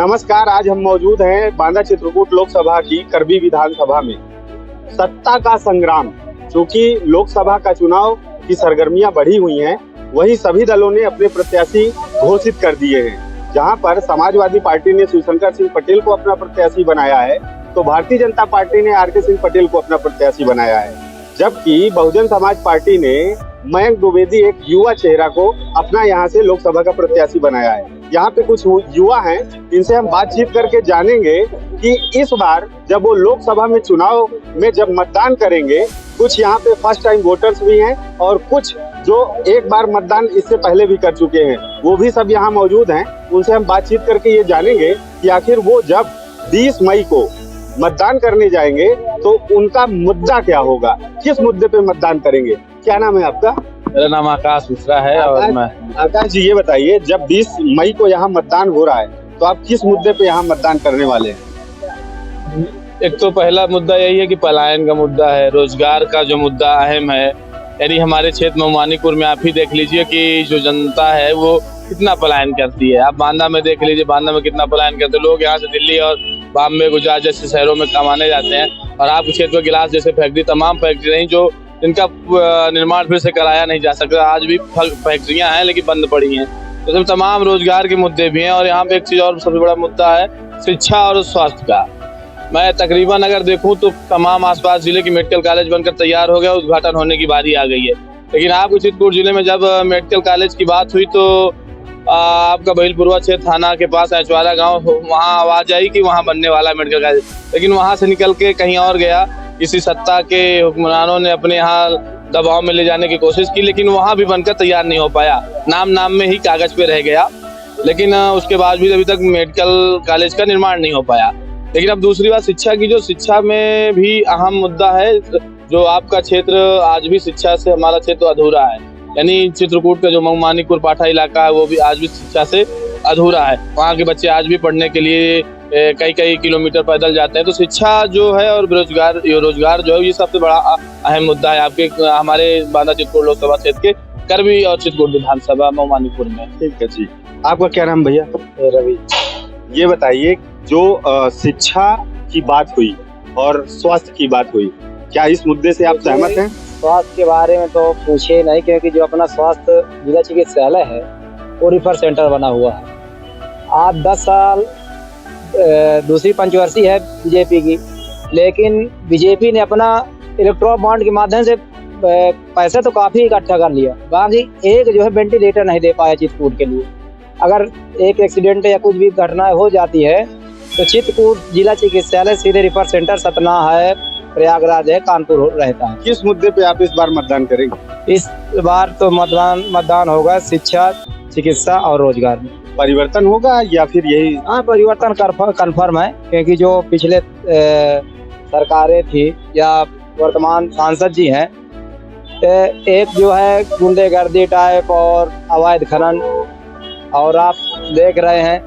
नमस्कार। आज हम मौजूद हैं बांदा चित्रकूट लोकसभा की करबी विधानसभा में। सत्ता का संग्राम, चूंकि लोकसभा का चुनाव की सरगर्मियां बढ़ी हुई हैं, वहीं सभी दलों ने अपने प्रत्याशी घोषित कर दिए हैं। जहां पर समाजवादी पार्टी ने शिवशंकर सिंह पटेल को अपना प्रत्याशी बनाया है, तो भारतीय जनता पार्टी ने आर के सिंह पटेल को अपना प्रत्याशी बनाया है। जबकि बहुजन समाज पार्टी ने मयंक द्विवेदी, एक युवा चेहरा को अपना यहां से लोकसभा का प्रत्याशी बनाया है। यहाँ पे कुछ युवा हैं, इनसे हम बातचीत करके जानेंगे कि इस बार जब वो लोकसभा में चुनाव में जब मतदान करेंगे, कुछ यहाँ पे फर्स्ट टाइम वोटर्स भी हैं और कुछ जो एक बार मतदान इससे पहले भी कर चुके हैं, वो भी सब यहाँ मौजूद हैं। उनसे हम बातचीत करके ये जानेंगे कि आखिर वो जब 20 मई को मतदान करने जाएंगे तो उनका मुद्दा क्या होगा, किस मुद्दे पे मतदान करेंगे। क्या नाम है आपका? मेरा नाम आकाश मिश्रा है। और मैं आकाश जी, ये बताइए, जब 20 मई को यहाँ मतदान हो रहा है तो आप किस मुद्दे पे यहाँ मतदान करने वाले हैं? एक तो पहला मुद्दा यही है कि पलायन का मुद्दा है, रोजगार का जो मुद्दा अहम है। यानी हमारे क्षेत्र में मानीपुर में आप ही देख लीजिए कि जो जनता है वो कितना पलायन करती है। आप बांदा में देख लीजिए, बांदा में कितना पलायन करते हैं लोग। यहाँ से दिल्ली और बॉम्बे, गुजरात जैसे शहरों में कमाने जाते हैं, और आपके क्षेत्र में गिलास जैसे फैक्ट्री, तमाम फैक्ट्री नहीं जो जिनका निर्माण फिर से कराया नहीं जा सकता। आज भी फैक्ट्रियां हैं लेकिन बंद पड़ी हैं। तो सब तमाम रोजगार के मुद्दे भी हैं। और यहाँ पे एक चीज और सबसे बड़ा मुद्दा है शिक्षा और स्वास्थ्य का। मैं तकरीबन अगर देखूं तो तमाम आसपास जिले की मेडिकल कॉलेज बनकर तैयार हो गया, उद्घाटन होने की बारी आ गई है। लेकिन आपके चित्रकूट जिले में जब मेडिकल कॉलेज की बात हुई तो आपका बहिलपुरवा क्षेत्र थाना के पास ऐचवारा गाँव, वहाँ आवाज आई कि वहाँ बनने वाला मेडिकल कॉलेज, लेकिन वहाँ से निकल के कहीं और गया। किसी सत्ता के हुक्मरानों ने अपने यहाँ दबाव में ले जाने की कोशिश की, लेकिन वहाँ भी बनकर तैयार नहीं हो पाया। नाम में ही कागज पे रह गया, लेकिन उसके बाद भी अभी तक मेडिकल कॉलेज का निर्माण नहीं हो पाया। लेकिन अब दूसरी बात शिक्षा की, जो शिक्षा में भी अहम मुद्दा है। जो आपका क्षेत्र आज भी शिक्षा से, हमारा क्षेत्र अधूरा है। यानी चित्रकूट का जो मानीपुर पाठा इलाका है वो भी आज भी शिक्षा से अधूरा है। वहाँ के बच्चे आज भी पढ़ने के लिए कई किलोमीटर पैदल जाते हैं। तो शिक्षा जो है और रोजगार जो है, ये सबसे बड़ा अहम मुद्दा है आपके हमारे बांदा चित्रकूट लोकसभा क्षेत्र के करबी और चित्रकूट विधानसभा मानीपुर में। ठीक है जी। आपका क्या नाम भैया? रवि। ये बताइए, जो शिक्षा की बात हुई और स्वास्थ्य की बात हुई, क्या इस मुद्दे से आप सहमत हैं? स्वास्थ्य के बारे में तो पूछे नहीं, क्योंकि जो अपना स्वास्थ्य जिला चिकित्सालय है वो रिफर सेंटर बना हुआ है। आज 10 साल दूसरी पंचवर्षीय है बीजेपी की, लेकिन बीजेपी ने अपना इलेक्ट्रॉल बॉन्ड के माध्यम से पैसे तो काफी इकट्ठा कर लिया, बाकी एक जो है वेंटिलेटर नहीं दे पाया चित्रकूट के लिए। अगर एक एक्सीडेंट या कुछ भी घटना हो जाती है तो चित्रकूट जिला चिकित्सालय सीधे रिफर सेंटर सतना है, प्रयागराज है, कानपुर रहता है। किस मुद्दे पे आप इस बार मतदान करेंगे? इस बार तो मतदान होगा शिक्षा, चिकित्सा और रोजगार में। परिवर्तन होगा या फिर यही? हाँ, परिवर्तन कन्फर्म है, क्योंकि जो पिछले सरकारें थी या वर्तमान सांसद जी हैं, एक जो है गुंडेगर्दी टाइप और अवैध खनन, और आप देख रहे हैं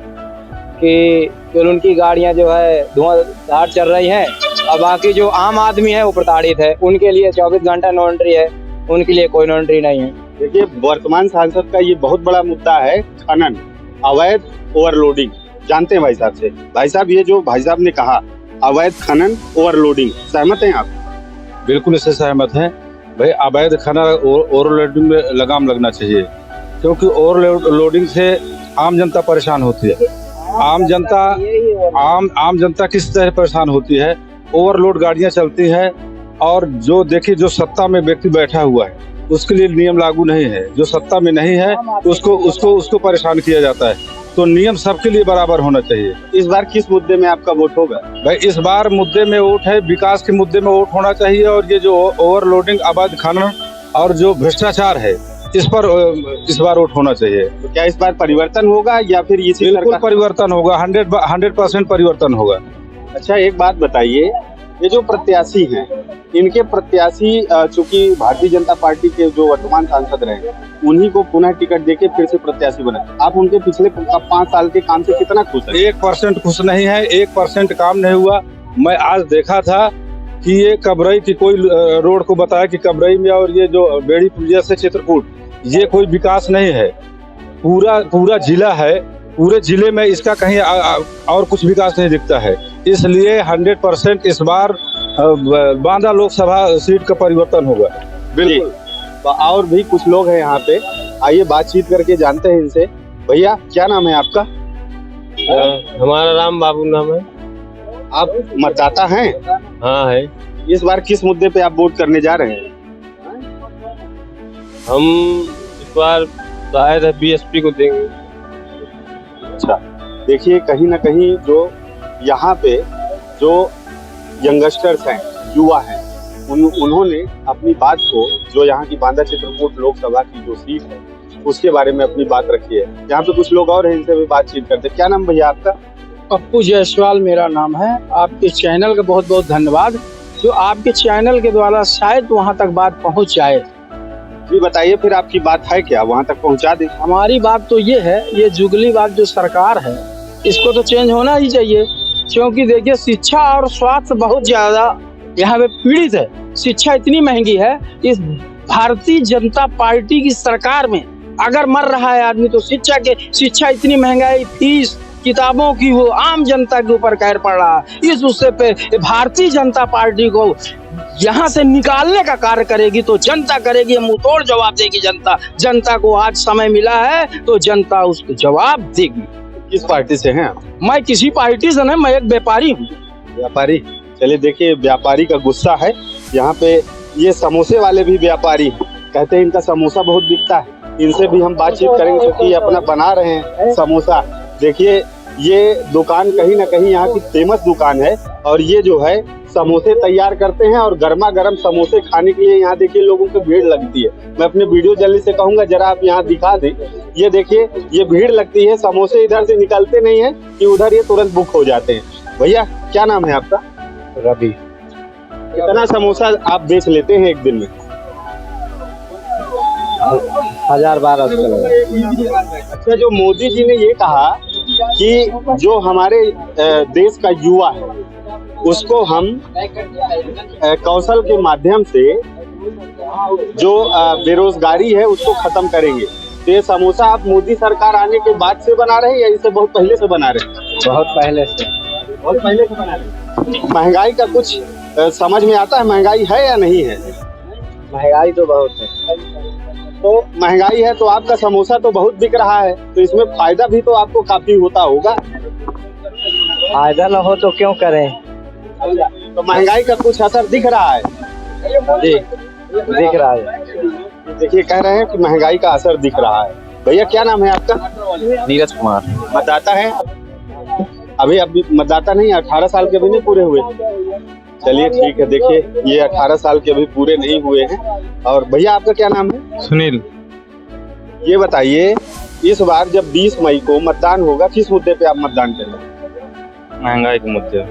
कि जो उनकी गाड़ियां जो है धुआंधार चल रही हैं, और बाकी जो आम आदमी है वो प्रताड़ित है। उनके लिए 24 घंटा नो एंट्री है, उनके लिए कोई नो एंट्री नहीं है। देखिए, वर्तमान सांसद का ये बहुत बड़ा मुद्दा है खनन, अवैध ओवरलोडिंग। जानते हैं भाई साहब से? भाई साहब, ये जो भाई साहब ने कहा अवैध खनन ओवरलोडिंग, सहमत हैं आप? बिल्कुल इससे सहमत हैं भाई। अवैध खनन ओवरलोडिंग में लगाम लगना चाहिए, क्योंकि ओवरलोडिंग से आम जनता परेशान होती है। आम जनता किस तरह परेशान होती है? ओवरलोड गाड़ियां चलती हैं, और जो देखिए जो सत्ता में व्यक्ति बैठा हुआ है उसके लिए नियम लागू नहीं है। जो सत्ता में नहीं है उसको परेशान किया जाता है। तो नियम सबके लिए बराबर होना चाहिए। इस बार किस मुद्दे में आपका वोट होगा? भाई, इस बार मुद्दे में वोट है, विकास के मुद्दे में वोट होना चाहिए। और ये जो ओवरलोडिंग, अवैध खनन और जो भ्रष्टाचार है, इस पर इस बार वोट होना चाहिए। तो क्या इस बार परिवर्तन होगा या फिर इसी? बिल्कुल परिवर्तन होगा, 100% परिवर्तन होगा। अच्छा, एक बात बताइए, ये जो प्रत्याशी हैं, इनके प्रत्याशी चूंकि भारतीय जनता पार्टी के जो वर्तमान सांसद रहे, उन्हीं को पुनः टिकट देके फिर से प्रत्याशी बने। आप उनके पिछले 5 साल के काम से कितना खुश हैं? 1% खुश नहीं है, 1% काम नहीं हुआ। मैं आज देखा था कि ये कबरई की कोई रोड को बताया कि कबरई में और ये जो बेड़ी पुलिया से चित्रकूट, ये कोई विकास नहीं है। पूरा जिला है पूरे जिले में इसका कहीं और कुछ विकास नहीं दिखता है। इसलिए 100% इस बार बांदा लोकसभा सीट का परिवर्तन होगा। बिल्कुल। और भी कुछ लोग हैं यहाँ पे, आइए बातचीत करके जानते हैं इनसे। भैया क्या नाम है आपका? हमारा राम बाबू नाम है। आप मतदाता हैं? हाँ है। इस बार किस मुद्दे पे आप वोट करने जा रहे हैं? हम इस बार शायद बीएसपी को देंगे। अच्छा, देखिए कहीं ना कहीं जो यहाँ पे जो यंगस्टर्स हैं, युवा हैं, उन्होंने अपनी बात को, जो यहाँ की बांदा चित्रकूट लोकसभा की जो सीट है उसके बारे में अपनी बात रखी है। यहाँ पे कुछ लोग और हैं, इनसे भी बातचीत करते हैं। क्या नाम भैया आपका? पप्पू जायसवाल मेरा नाम है। आपके चैनल का बहुत बहुत धन्यवाद, जो आपके चैनल के द्वारा शायद वहाँ तक बात पहुँच जाए। जी बताइए फिर, आपकी बात है क्या, वहाँ तक पहुँचा दे? हमारी बात तो ये है, ये जुगली बात जो सरकार है इसको तो चेंज होना ही चाहिए, क्योंकि देखिए शिक्षा और स्वास्थ्य बहुत ज्यादा यहाँ पे पीड़ित है। शिक्षा इतनी महंगी है, इस भारतीय जनता पार्टी की सरकार में अगर मर रहा है आदमी तो शिक्षा इतनी महंगाई, फीस, किताबों की, वो आम जनता के ऊपर कहर पड़ रहा है। इस उससे पे भारतीय जनता पार्टी को यहाँ से निकालने का कार्य करेगी तो जनता करेगी, मुंह तोड़ जवाब देगी जनता को आज समय मिला है तो जनता उसको जवाब देगी। किस पार्टी से हैं आप? मैं किसी पार्टी से नहीं, मैं एक व्यापारी हूँ। व्यापारी? चलिए देखिए, व्यापारी का गुस्सा है। यहाँ पे ये समोसे वाले भी व्यापारी हैं, कहते हैं इनका समोसा बहुत बिकता है। इनसे भी हम बातचीत करेंगे, क्योंकि ये अपना बना रहे हैं समोसा। देखिए ये दुकान कहीं ना कहीं यहाँ की फेमस दुकान है, और ये जो है समोसे तैयार करते हैं और गर्मा गर्म समोसे खाने के लिए यहाँ देखिए लोगों की भीड़ लगती है। मैं अपने वीडियो जर्नलिस्ट से कहूंगा जरा आप यहाँ दिखा दें। ये देखिए, ये भीड़ लगती है, समोसे इधर से निकलते नहीं है कि उधर ये तुरंत बुक हो जाते हैं। भैया क्या नाम है आपका? रवि। कितना समोसा आप बेच लेते हैं एक दिन में? 1000-1200। अच्छा, जो मोदी जी ने ये कहा कि जो हमारे देश का युवा है उसको हम कौशल के माध्यम से जो बेरोजगारी है उसको खत्म करेंगे, तो ये समोसा आप मोदी सरकार आने के बाद से बना रहे हैं या इसे बहुत पहले से बना रहे हैं? बहुत पहले से बना रहे हैं। महंगाई का कुछ समझ में आता है, महंगाई है या नहीं है? महंगाई तो बहुत है। तो महंगाई है तो आपका समोसा तो बहुत बिक रहा है, तो इसमें फायदा भी तो आपको काफी होता होगा। फायदा न हो तो क्यों करें? तो महंगाई का कुछ असर दिख रहा है? जी दिख रहा है। देखिए कह रहे हैं कि महंगाई का असर दिख रहा है। भैया क्या नाम है आपका? नीरज कुमार। मतदाता है? अभी मतदाता नहीं, 18 साल के भी नहीं पूरे हुए। चलिए ठीक है, देखिए ये 18 साल के अभी पूरे नहीं हुए हैं। और भैया आपका क्या नाम है? सुनील। ये बताइए, इस बार जब 20 मई को मतदान होगा, किस मुद्दे पे आप मतदान करेंगे? महंगाई के मुद्दे।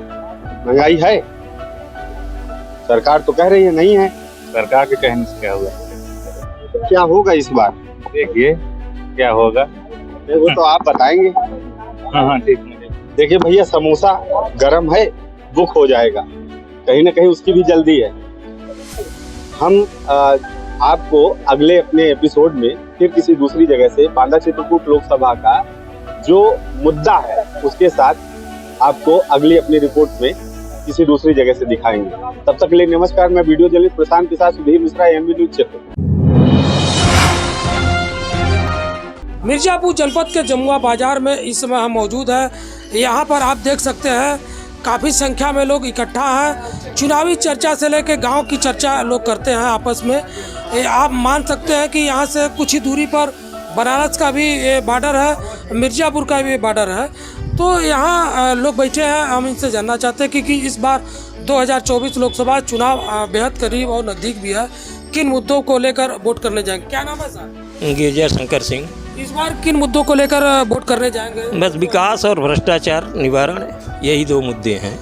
महंगाई है? सरकार तो कह रही है नहीं है। सरकार के कहने से क्या हुआ? क्या होगा इस बार? देखिए क्या होगा, वो तो आप बताएंगे। हाँ ठीक। देखिए भैया, समोसा गरम है, बुक हो जाएगा, कहीं ना कहीं उसकी भी जल्दी है। हम आपको अगले अपने एपिसोड में फिर किसी दूसरी जगह से बांदा चित्रकूट लोकसभा का जो मुद्दा है उसके साथ आपको अगली अपनी रिपोर्ट में किसी दूसरी जगह से दिखाएंगे। तब तक के लिए नमस्कार। मैं वीडियो जर्नलिस्ट प्रशांत के साथ सुधीर मिश्रा, एमबी न्यूज चित्रकूट। मिर्जापुर जनपद के जमुआ बाजार में इस समय हम मौजूद हैं। यहाँ पर आप देख सकते हैं काफ़ी संख्या में लोग इकट्ठा हैं। चुनावी चर्चा से लेकर गांव की चर्चा लोग करते हैं आपस में। आप मान सकते हैं कि यहाँ से कुछ ही दूरी पर बनारस का भी बॉर्डर है, मिर्जापुर का भी बॉर्डर है। तो यहाँ लोग बैठे हैं, हम इनसे जानना चाहते हैं कि इस बार 2024 लोकसभा चुनाव बेहद करीब और नज़दीक भी है, किन मुद्दों को लेकर वोट करने जाएंगे। क्या नाम है सर? गिरजा शंकर सिंह। इस बार किन मुद्दों को लेकर वोट करने जाएंगे? बस विकास और भ्रष्टाचार निवारण, यही दो मुद्दे हैं।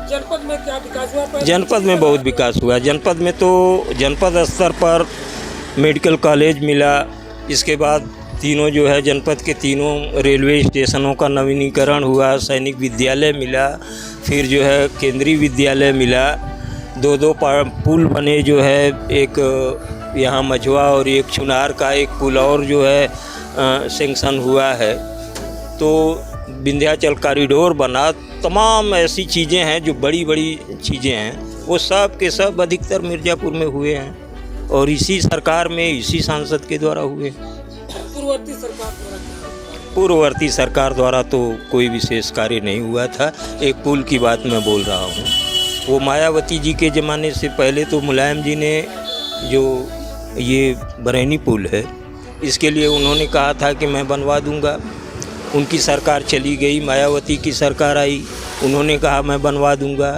जनपद में क्या विकास हुआ? जनपद में बहुत विकास हुआ। जनपद में तो जनपद स्तर पर मेडिकल कॉलेज मिला, इसके बाद तीनों जो है जनपद के तीनों रेलवे स्टेशनों का नवीनीकरण हुआ, सैनिक विद्यालय मिला, फिर जो है केंद्रीय विद्यालय मिला, दो पुल बने जो है, एक यहाँ मझवा और एक चुनार का एक पुल और जो है सेंक्शन हुआ है। तो विंध्याचल कॉरिडोर बना, तमाम ऐसी चीज़ें हैं जो बड़ी बड़ी चीज़ें हैं, वो सब के सब अधिकतर मिर्ज़ापुर में हुए हैं और इसी सरकार में, इसी सांसद के द्वारा हुए। पूर्ववर्ती सरकार द्वारा तो कोई विशेष कार्य नहीं हुआ था। एक पुल की बात मैं बोल रहा हूँ, वो मायावती जी के ज़माने से पहले तो मुलायम जी ने जो ये बरैनी पुल है, इसके लिए उन्होंने कहा था कि मैं बनवा दूंगा। उनकी सरकार चली गई, मायावती की सरकार आई, उन्होंने कहा मैं बनवा दूंगा,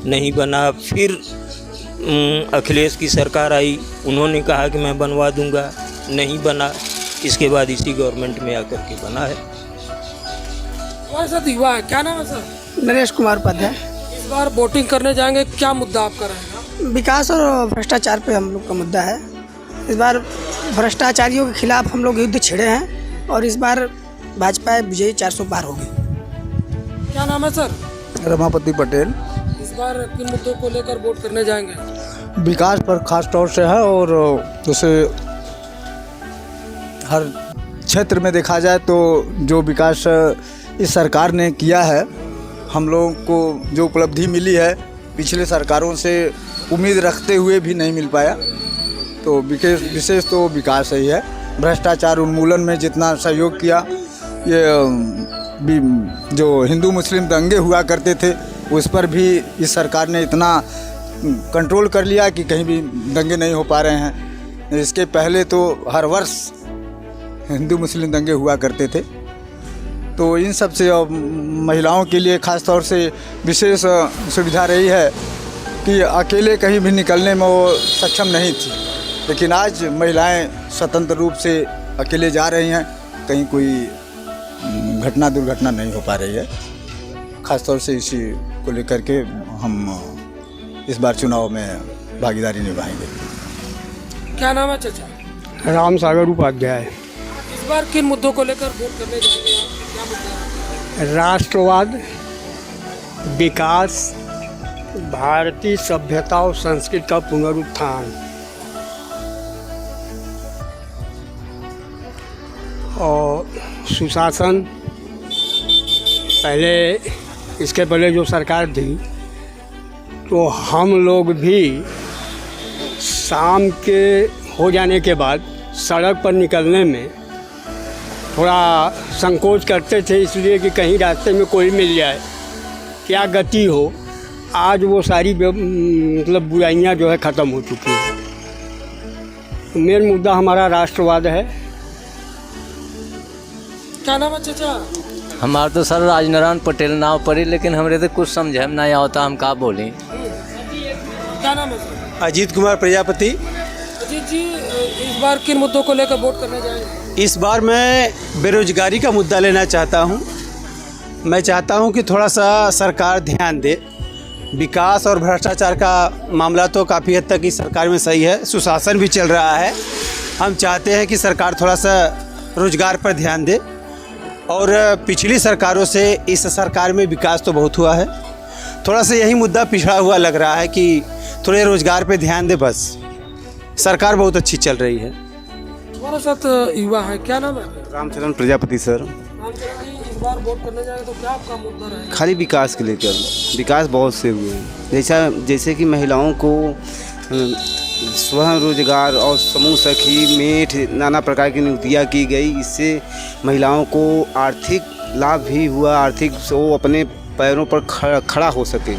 नहीं बना। फिर अखिलेश की सरकार आई, उन्होंने कहा कि मैं बनवा दूंगा, नहीं बना। इसके बाद इसी गवर्नमेंट में आकर के बना है। हमारे साथ युवा है, क्या नाम है सर? नरेश कुमार उपाध्याय। इस बार वोटिंग करने जाएंगे, क्या मुद्दा आपका रहेगा? विकास और भ्रष्टाचार पे हम लोग का मुद्दा है। इस बार भ्रष्टाचारियों के खिलाफ हम लोग युद्ध छिड़े हैं और इस बार भाजपा विजयी 400 पार होगी। क्या नाम है सर? रमापति पटेल। इस बार किन मुद्दों को लेकर वोट करने जाएंगे? विकास पर खास तौर से है और जैसे हर क्षेत्र में देखा जाए तो जो विकास इस सरकार ने किया है, हम लोगों को जो उपलब्धि मिली है पिछले सरकारों से उम्मीद रखते हुए भी नहीं मिल पाया। तो विशेष तो विकास ही है। भ्रष्टाचार उन्मूलन में जितना सहयोग किया, ये जो हिंदू मुस्लिम दंगे हुआ करते थे उस पर भी इस सरकार ने इतना कंट्रोल कर लिया कि कहीं भी दंगे नहीं हो पा रहे हैं। इसके पहले तो हर वर्ष हिंदू मुस्लिम दंगे हुआ करते थे। तो इन सब से महिलाओं के लिए ख़ास तौर से विशेष सुविधा रही है कि अकेले कहीं भी निकलने में वो सक्षम नहीं थी, लेकिन आज महिलाएं स्वतंत्र रूप से अकेले जा रही हैं, कहीं कोई घटना दुर्घटना नहीं हो पा रही है। ख़ास तौर से इसी को लेकर के हम इस बार चुनाव में भागीदारी निभाएंगे। क्या नाम है चाचा? राम सागर उपाध्याय। इस बार किन मुद्दों को लेकर वोट करने जाएंगे? क्या मुद्दा है? राष्ट्रवाद, विकास, भारतीय सभ्यता और संस्कृति का पुनरुत्थान और सुशासन। पहले इसके पहले जो सरकार थी तो हम लोग भी शाम के हो जाने के बाद सड़क पर निकलने में थोड़ा संकोच करते थे, इसलिए कि कहीं रास्ते में कोई मिल जाए, क्या गति हो। आज वो सारी मतलब बुराइयां जो है ख़त्म हो चुकी हैं। मेन मुद्दा हमारा राष्ट्रवाद है। क्या नाम है चाचा? हमारा तो सर राजनारायण पटेल नाव पड़ी, लेकिन हमरे तो कुछ समझे नहीं आता, हम का बोलें। क्या नाम है सर? अजीत कुमार प्रजापति। अजीत जी, इस बार किन मुद्दों को लेकर वोट करने जाएंगे? इस बार मैं बेरोजगारी का मुद्दा लेना चाहता हूं। मैं चाहता हूं कि थोड़ा सा सरकार ध्यान दे। विकास और भ्रष्टाचार का मामला तो काफ़ी हद तक इस सरकार में सही है, सुशासन भी चल रहा है। हम चाहते हैं कि सरकार थोड़ा सा रोजगार पर ध्यान दे और पिछली सरकारों से इस सरकार में विकास तो बहुत हुआ है, थोड़ा सा यही मुद्दा पिछड़ा हुआ लग रहा है कि थोड़े रोजगार पे ध्यान दे। बस सरकार बहुत अच्छी चल रही है। हमारे साथ युवा है, क्या नाम है? रामचरण प्रजापति सर। रामचरण जी, इस बार वोट करने जाएंगे तो क्या आपका मुद्दा रहेगा? खाली विकास के लेकर, विकास बहुत से हुए हैं, जैसे कि महिलाओं को स्वयं रोजगार और समूह सखी मेट नाना प्रकार की नियुक्तियाँ की गई। इससे महिलाओं को आर्थिक लाभ भी हुआ, आर्थिक वो अपने पैरों पर खड़ा हो सके।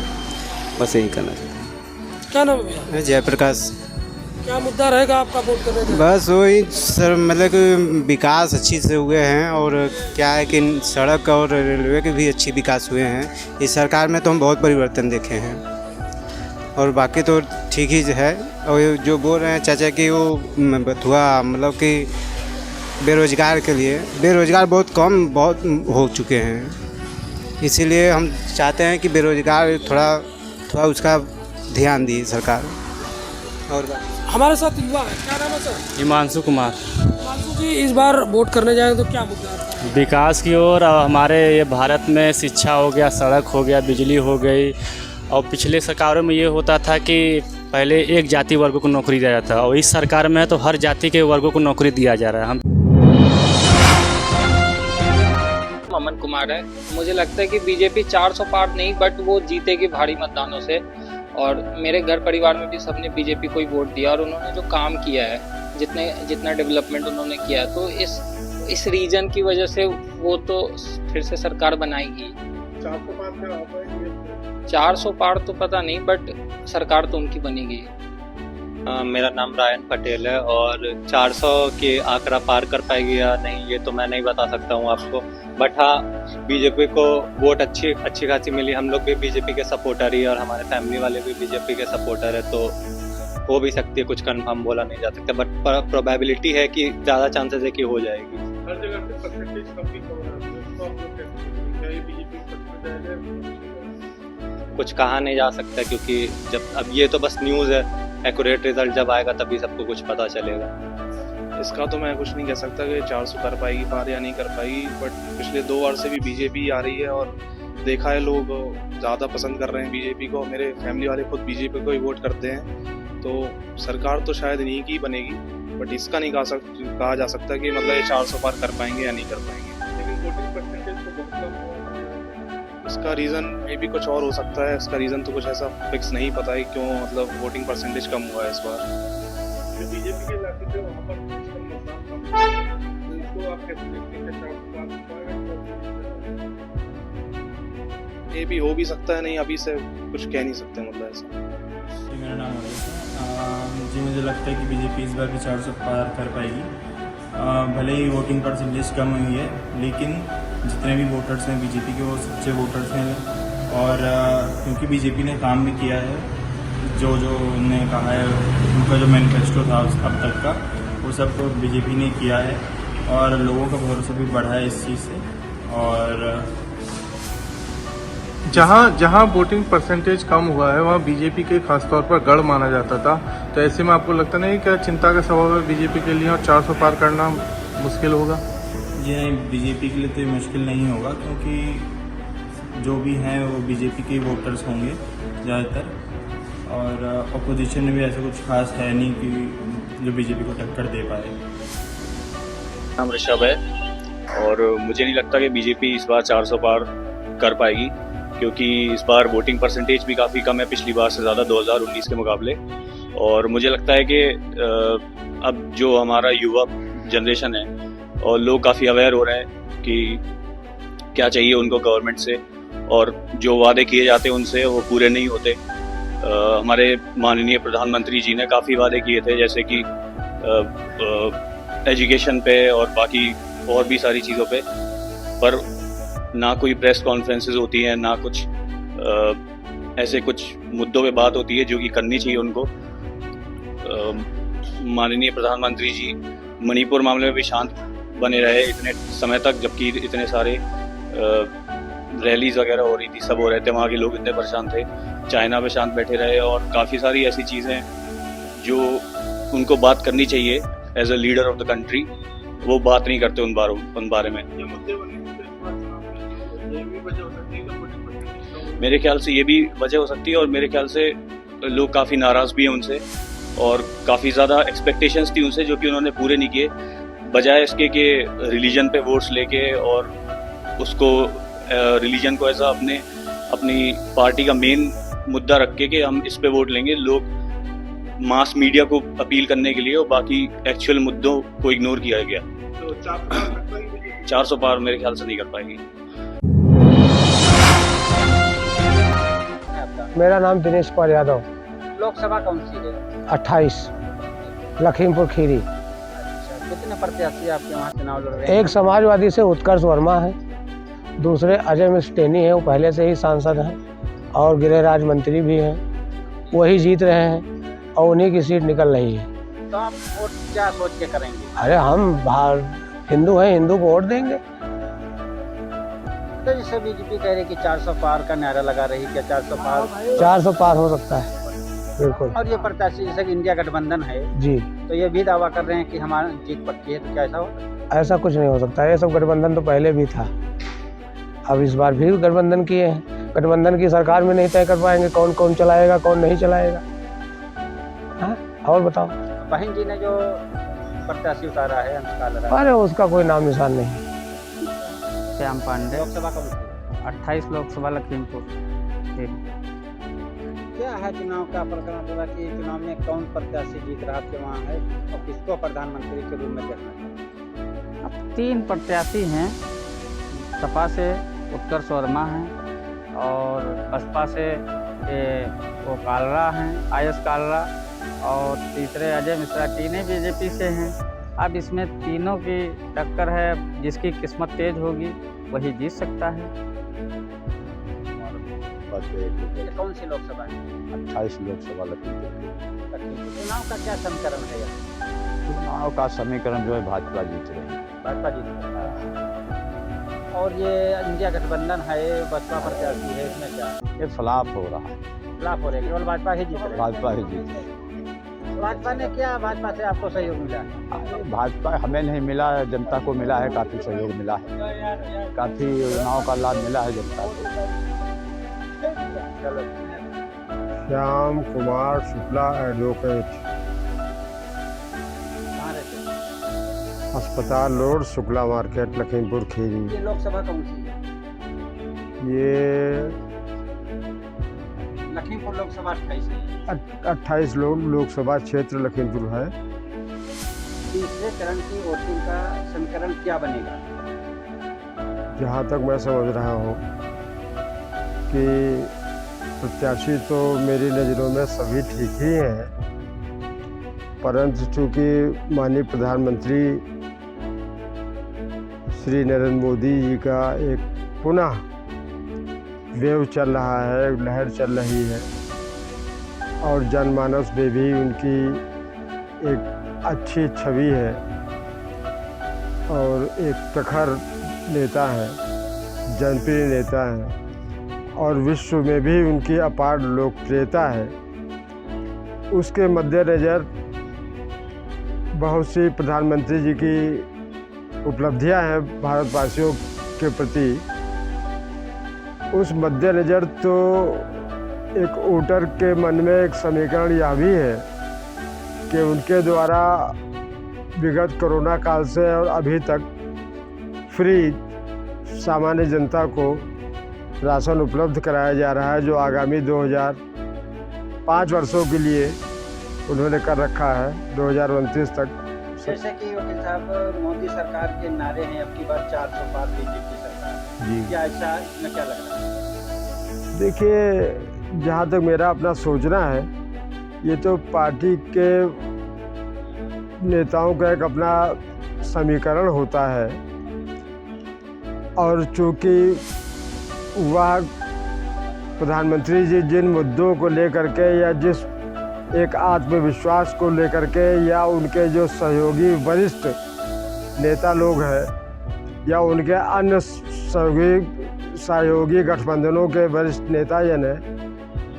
बस यही करना चाहिए। क्या नाम है भैया? जयप्रकाश। क्या मुद्दा रहेगा आपका वोट करने का? बस वही सर, मतलब कि विकास अच्छी से हुए हैं और क्या है कि सड़क और रेलवे के भी अच्छी विकास हुए हैं। इस सरकार में तो हम बहुत परिवर्तन देखे हैं और बाकी तो ठीक ही है। और जो बोल रहे हैं चाचा कि वो बथुआ मतलब कि बेरोजगार के लिए, बेरोजगार बहुत हो चुके हैं, इसीलिए हम चाहते हैं कि बेरोजगार थोड़ा उसका ध्यान दी सरकार। और हमारे साथ युवा है, क्या नाम है सर? हिमांशु कुमार। हिमांशु जी, इस बार वोट करने जाएंगे तो क्या मुद्दा है? विकास की ओर हमारे ये भारत में शिक्षा हो गया, सड़क हो गया, बिजली हो गई। और पिछले सरकारों में ये होता था कि पहले एक जाति वर्ग को नौकरी दिया जाता, और इस सरकार में तो हर जाति के वर्गों को नौकरी दिया जा रहा है। अमन कुमार है। मुझे लगता है कि बीजेपी 400 पार नहीं बट वो जीतेगी भारी मतदानों से। और मेरे घर परिवार में भी सबने बीजेपी को ही वोट दिया और उन्होंने जो काम किया है, जितना डेवलपमेंट उन्होंने किया है, तो इस रीजन की वजह से वो तो फिर से सरकार बनाएगी। 400 पार तो पता नहीं बट सरकार तो उनकी बनेगी। मेरा नाम रायन पटेल है और 400 के आंकड़ा पार कर पाएगी या नहीं ये तो मैं नहीं बता सकता हूँ आपको, बट हाँ बीजेपी को वोट अच्छी खासी मिली। हम लोग भी बीजेपी के सपोर्टर ही और हमारे फैमिली वाले भी बीजेपी के सपोर्टर है, तो हो भी सकती है, कुछ कंफर्म बोला नहीं जा सकता, बट प्रोबेबिलिटी है कि ज़्यादा चांसेस है कि हो जाएगी। हर जगह से परसेंटेज कम हो रहा है, तो आप लोग क्या ये बीजेपी कुछ कहा नहीं जा सकता क्योंकि जब अब ये तो बस न्यूज़ है, एक्यूरेट रिजल्ट जब आएगा तभी सबको कुछ पता चलेगा। इसका तो मैं कुछ नहीं कह सकता कि 400 कर पाएगी पार या नहीं कर पाएगी, बट पिछले 2 वर्ष से भी बीजेपी आ रही है और देखा है लोग ज़्यादा पसंद कर रहे हैं बीजेपी को। मेरे फैमिली वाले खुद बीजेपी को ही वोट करते हैं, तो सरकार तो शायद इन्हीं की बनेगी, बट इसका नहीं कहा जा सकता कि मतलब ये 400 पार कर पाएंगे या नहीं कर पाएंगे। लेकिन वोटिंग परसेंटेज तो बहुत कम है। इसका रीज़न मे भी कुछ और हो सकता है, इसका रीज़न तो कुछ ऐसा फिक्स नहीं पता है क्यों मतलब वोटिंग परसेंटेज कम हुआ है इस बार। जो बीजेपी के इलाके थे वहाँ पर इसको आप कैसे देखते हैं? ये भी हो भी सकता है, नहीं अभी से कुछ कह नहीं सकते मतलब ऐसा। मेरा नाम है मुझे लगता है कि बीजेपी इस बार भी 400 पार कर पाएगी। भले ही वोटिंग परसेंटेज कम हुई है लेकिन जितने भी वोटर्स हैं बीजेपी के वो सच्चे वोटर्स हैं और क्योंकि बीजेपी ने काम भी किया है, जो उन्होंने कहा है उनका जो मैनिफेस्टो था अब तक का वो सब बीजेपी ने किया है और लोगों का भरोसा भी बढ़ा है इस चीज़ से। और जहाँ वोटिंग परसेंटेज कम हुआ है वहाँ बीजेपी के खासतौर पर गढ़ माना जाता था, तो ऐसे में आपको लगता नहीं क्या चिंता का सबब है बीजेपी के लिए और 400 पार करना मुश्किल होगा? ये बीजेपी के लिए तो मुश्किल नहीं होगा क्योंकि जो भी हैं वो बीजेपी के वोटर्स होंगे ज़्यादातर और अपोजिशन में भी ऐसा कुछ खास है नहीं कि जो बीजेपी को टक्कर दे पाए। नाम ऋषभ है और मुझे नहीं लगता कि बीजेपी इस बार 400 पार कर पाएगी क्योंकि इस बार वोटिंग परसेंटेज भी काफ़ी कम है पिछली बार से ज़्यादा 2019 के मुकाबले। और मुझे लगता है कि अब जो हमारा युवा जनरेशन है और लोग काफ़ी अवेयर हो रहे हैं कि क्या चाहिए उनको गवर्नमेंट से और जो वादे किए जाते हैं उनसे वो पूरे नहीं होते। हमारे माननीय प्रधानमंत्री जी ने काफ़ी वादे किए थे जैसे कि एजुकेशन पे और बाकी और भी सारी चीज़ों पे, पर ना कोई प्रेस कॉन्फ्रेंसेस होती हैं ना कुछ ऐसे कुछ मुद्दों पे बात होती है जो कि करनी चाहिए उनको। माननीय प्रधानमंत्री जी मणिपुर मामले में भी शांत बने रहे इतने समय तक, जबकि इतने सारे रैलीज वगैरह हो रही थी, सब हो रहे थे, वहाँ के लोग इतने परेशान थे। चाइना पे शांत बैठे रहे और काफ़ी सारी ऐसी चीज़ें जो उनको बात करनी चाहिए as a leader of the country, वो बात नहीं करते उन बारे में। मेरे ख्याल से ये भी वजह हो सकती है और मेरे ख्याल से लोग काफ़ी नाराज़ भी हैं उनसे और काफ़ी ज़्यादा एक्सपेक्टेशंस थी उनसे जो कि उन्होंने पूरे नहीं किए, बजाय इसके कि रिलीजन पे वोट्स लेके और उसको रिलीजन को ऐसा अपनी पार्टी का मेन मुद्दा रख के कि हम इस पे वोट लेंगे, लोग मास मीडिया को अपील करने के लिए और बाकी एक्चुअल मुद्दों को इग्नोर किया गया। तो 400 पार मेरे ख्याल से नहीं कर पाएगी। मेरा नाम दिनेश पाल यादव। लोकसभा कौन सी है? 28 लखीमपुर खीरी। अच्छा, कितने प्रत्याशी आपके वहाँ चुनाव लड़ रहे हैं? एक समाजवादी से उत्कर्ष वर्मा है, दूसरे अजय मिश्र टेनी है, वो पहले से ही सांसद हैं और गृहराज मंत्री भी हैं, वही जीत रहे हैं और उन्हीं की सीट निकल रही है। तो आप वोट क्या सोच के करेंगे? अरे हम हिंदू हैं, हिंदू को वोट देंगे। तो जैसे बीजेपी कह रही कि 400 पार का नारा लगा रही, क्या 400 पार हो सकता है बिल्कुल। और ये प्रत्याशी जैसे कि इंडिया गठबंधन है जी, तो ये भी दावा कर रहे हैं कि हमारा जीत पक्की है, तो क्या ऐसा होगा? ऐसा कुछ नहीं हो सकता है, ये सब गठबंधन तो पहले भी था, अब इस बार भी गठबंधन किए हैं। गठबंधन की सरकार में नहीं तय कर पाएंगे कौन कौन चलाएगा कौन नहीं चलाएगा। हाँ और बताओ। बहन जी ने जो प्रत्याशी उतारा है, अरे उसका कोई नाम निशान नहीं। श्याम पांडे। लोकसभा का 28 लोकसभा लखीमपुर। क्या है चुनाव का प्रकरण पूरा कि चुनाव में कौन प्रत्याशी जीत रहा आपके वहाँ है और किसको प्रधानमंत्री के रूप में देखना? अब 3 प्रत्याशी हैं। सपा से उत्कर्ष वर्मा हैं और बसपा से वो कालरा हैं, आयस कालरा, और तीसरे अजय मिश्रा। तीनों बीजेपी से हैं। अब इसमें तीनों की टक्कर है, जिसकी किस्मत तेज होगी वही जीत सकता है। कौन सी लोकसभा है? 28 लोकसभा लखीमपुर। चुनाव का क्या समीकरण है यहाँ? चुनाव का समीकरण जो है भाजपा जीत रही है। भाजपा जीत रही है। और ये इंडिया गठबंधन है, बसपा प्रत्याशी है, इसमें क्या? ये फ्लॉप हो रहा है। फ्लॉप हो रहा है, केवल भाजपा ही जीत रही है। भाजपा ही जीत रही है। भाजपा ने क्या, भाजपा से आपको सहयोग मिला है? भाजपा हमें नहीं मिला, जनता को मिला है, काफ़ी सहयोग मिला है, काफ़ी योजनाओं का लाभ मिला है जनता को। श्याम कुमार शुक्ला एडवोकेट, अस्पताल रोड, शुक्ला मार्केट, लखीमपुर खीरी। ये लोकसभा कौन सी है? ये लखीमपुर लोकसभा 28 है। 28 लोकसभा क्षेत्र लखीमपुर है। तीसरे चरण की वोटिंग का समीकरण क्या बनेगा? जहाँ तक मैं समझ रहा हूँ कि प्रत्याशी तो मेरी नज़रों में सभी ठीक ही हैं, परंतु चूँकि माननीय प्रधानमंत्री श्री नरेंद्र मोदी जी का एक पुनः वेव चल रहा है, लहर चल रही है, और जनमानस में भी उनकी एक अच्छी छवि है और एक प्रखर नेता है, जनप्रिय नेता है, और विश्व में भी उनकी अपार लोकप्रियता है। उसके मद्देनज़र बहुत सी प्रधानमंत्री जी की उपलब्धियां हैं भारतवासियों के प्रति। उस मद्देनज़र तो एक वोटर के मन में एक समीकरण यह भी है कि उनके द्वारा विगत कोरोना काल से और अभी तक फ्री सामान्य जनता को राशन उपलब्ध कराया जा रहा है, जो आगामी 2005 वर्षों के लिए उन्होंने कर रखा है, 2029 तक। जैसे कि वकील साहब, मोदी सरकार के नारे हैं अब की बार 400 पार बीजेपी सरकार जी, क्या ऐसा इसमें क्या लग रहा है? देखिए, जहाँ तक मेरा अपना सोचना है, ये तो पार्टी के नेताओं का एक अपना समीकरण होता है, और चूँकि वह प्रधानमंत्री जी जिन मुद्दों को लेकर के या जिस एक आत्मविश्वास को लेकर के या उनके जो सहयोगी वरिष्ठ नेता लोग हैं या उनके अन्य सहयोगी गठबंधनों के वरिष्ठ नेता जन हैं,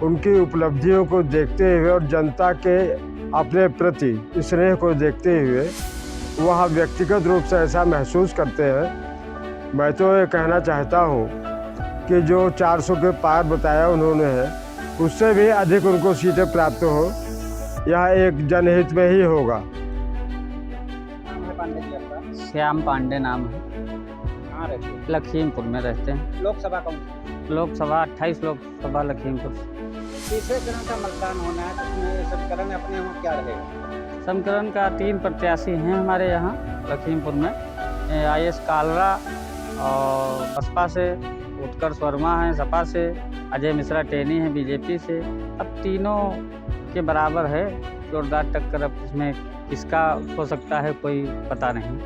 उनकी उपलब्धियों को देखते हुए और जनता के अपने प्रति स्नेह को देखते हुए वह व्यक्तिगत रूप से ऐसा महसूस करते हैं। मैं तो ये कहना चाहता हूँ कि जो 400 के पार बताया उन्होंने है, उससे भी अधिक उनको सीटें प्राप्त हो, यह एक जनहित में ही होगा। श्याम पांडे नाम है। कहाँ रहते हैं? लखीमपुर में रहते हैं। लोकसभा कौन? लोकसभा 28 लोकसभा लखीमपुर। तीसरे चरण का मतदान होना है, तो उसमें समीकरण अपने वहाँ क्या रहेगा? समीकरण का 3 प्रत्याशी हैं हमारे यहाँ लखीमपुर में। आयस कालरा और बसपा से उत्कर्ष वर्मा हैं, सपा से अजय मिश्रा टेनी हैं बीजेपी से। अब तीनों के बराबर है, जोरदार टक्कर। अब इसमें किसका हो सकता है कोई पता नहीं।